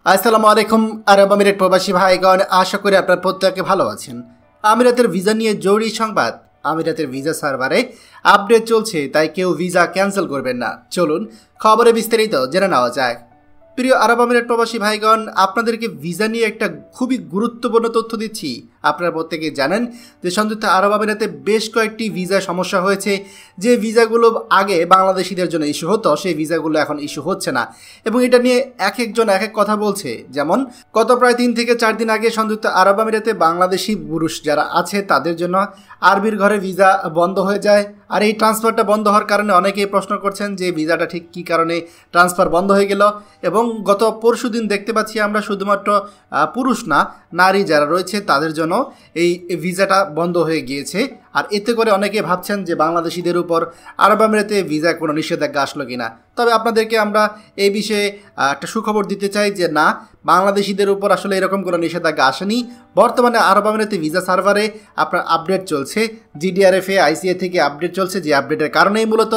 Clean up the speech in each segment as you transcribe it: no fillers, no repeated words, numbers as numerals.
আসসালামু আলাইকুম। আরব আমিরাত প্রবাসী ভাইগণ, আশা করি আপনার প্রত্যেকে ভালো আছেন। আমিরাতের ভিসা নিয়ে জরুরি সংবাদ। আমিরাতের ভিসা সার্ভারে আপডেট চলছে, তাই কেউ ভিসা ক্যান্সেল করবেন না। চলুন খবরে বিস্তারিত জেনে নেওয়া যায়। প্রিয় আরব আমিরাত প্রবাসী ভাইগণ, আপনাদেরকে ভিসা নিয়ে একটা খুবই গুরুত্বপূর্ণ তথ্য দিচ্ছি। আপনারা প্রত্যেকে জানেন যে সংযুক্ত আরব আমিরাতে বেশ কয়েকটি ভিসা সমস্যা হয়েছে। যে ভিসাগুলো আগে বাংলাদেশিদের জন্য ইস্যু হতো, সেই ভিসাগুলো এখন ইস্যু হচ্ছে না, এবং এটা নিয়ে এক একজন এক এক কথা বলছে। যেমন গত প্রায় 3 থেকে 4 দিন আগে সংযুক্ত আরব আমিরাতে বাংলাদেশি পুরুষ যারা আছে তাদের জন্য আরবির ঘরে ভিসা বন্ধ হয়ে যায়। আর এই ট্রান্সফারটা বন্ধ হওয়ার কারণে অনেকেই প্রশ্ন করছেন যে ভিসাটা ঠিক কী কারণে ট্রান্সফার বন্ধ হয়ে গেল। এবং গত পরশু দিন দেখতে পাচ্ছি আমরা শুধুমাত্র পুরুষ না, নারী যারা রয়েছে তাদের জন্য এই ভিসাটা বন্ধ হয়ে গিয়েছে। আর এতে করে অনেকে ভাবছেন যে বাংলাদেশিদের উপর আরব আমিরাতে ভিসা কোনো নিষেধাজ্ঞা আসলো কিনা। তবে আপনাদেরকে আমরা এই বিষয়ে একটা সুখবর দিতে চাই যে না, বাংলাদেশিদের উপর আসলে এরকম কোনো নিষেধাজ্ঞা আসেনি। বর্তমানে আরব আমিরাতে ভিসা সার্ভারে আপনার আপডেট চলছে, জিডিআরএফএ আইসিএ থেকে আপডেট চলছে, যে আপডেটের কারণেই মূলত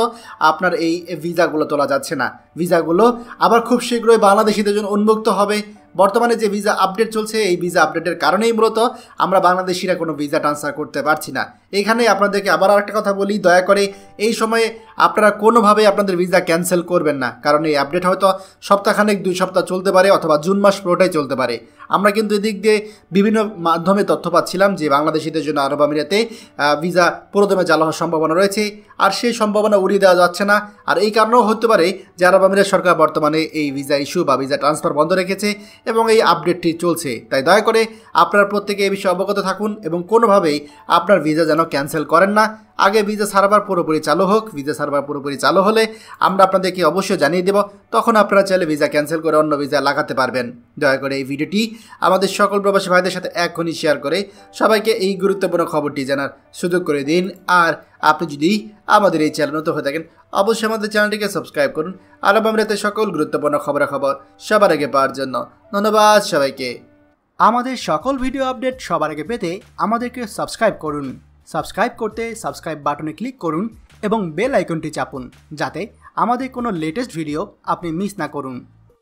আপনার এই ভিসাগুলো তোলা যাচ্ছে না। ভিসাগুলো আবার খুব শীঘ্রই বাংলাদেশিদের জন্য উন্মুক্ত হবে। বর্তমানে যে ভিসা আপডেট চলছে, এই ভিসা আপডেটের কারণেই মূলত আমরা বাংলাদেশিরা কোনো ভিসা ট্রান্সফার করতে পারছি না। এইখানে আপনাদেরকে আবার আরেকটা কথা বলি, দয়া করে এই সময়ে আপনারা কোনোভাবেই আপনাদের ভিসা ক্যান্সেল করবেন না, কারণ এই আপডেট হয়তো সপ্তাহখানেক 2 সপ্তাহ চলতে পারে, অথবা জুন মাস পুরোটাই চলতে পারে। আমরা কিন্তু এদিক দিয়ে বিভিন্ন মাধ্যমে তথ্য পাচ্ছিলাম যে বাংলাদেশিদের জন্য আরব আমিরাতে ভিসা পুরোদমে চালু হওয়ার সম্ভাবনা রয়েছে, আর সেই সম্ভাবনা উড়িয়ে দেওয়া যাচ্ছে না। আর এই কারণেও হতে পারে যে আরব আমিরাত সরকার বর্তমানে এই ভিসা ইস্যু বা ভিসা ট্রান্সফার বন্ধ রেখেছে এবং এই আপডেটটি চলছে। তাই দয়া করে আপনারা প্রত্যেকে এই বিষয়ে অবগত থাকুন এবং কোনোভাবেই আপনার ভিসা যেন ক্যান্সেল করেন না। আগে ভিসা সার্ভার পুরোপুরি চালু হোক। ভিসা সার্ভার পুরোপুরি চালু হলে আমরা আপনাদেরকে অবশ্যই জানিয়ে দেব, তখন আপনারা চাইলে ভিসা ক্যান্সেল করে অন্য ভিসা লাগাতে পারবেন। দয়া করে এই ভিডিওটি আমাদের সকল প্রবাসী ভাইদের সাথে এখনই শেয়ার করে সবাইকে এই গুরুত্বপূর্ণ খবরটি জানার সুযোগ করে দিন। আর আপনি যদি আমাদের এই চ্যানেল নতুন হয়ে থাকেন, অবশ্যই আমাদের চ্যানেলটিকে সাবস্ক্রাইব করুন আরব আমিরাতের সকল গুরুত্বপূর্ণ খবরাখবর সবার আগে পাওয়ার জন্য। ধন্যবাদ সবাইকে। আমাদের সকল ভিডিও আপডেট সবার আগে পেতে আমাদেরকে সাবস্ক্রাইব করুন। সাবস্ক্রাইব করতে সাবস্ক্রাইব বাটনে ক্লিক করুন এবং বেল আইকনটি চাপুন, যাতে আমাদের কোনো লেটেস্ট ভিডিও আপনি মিস না করুন।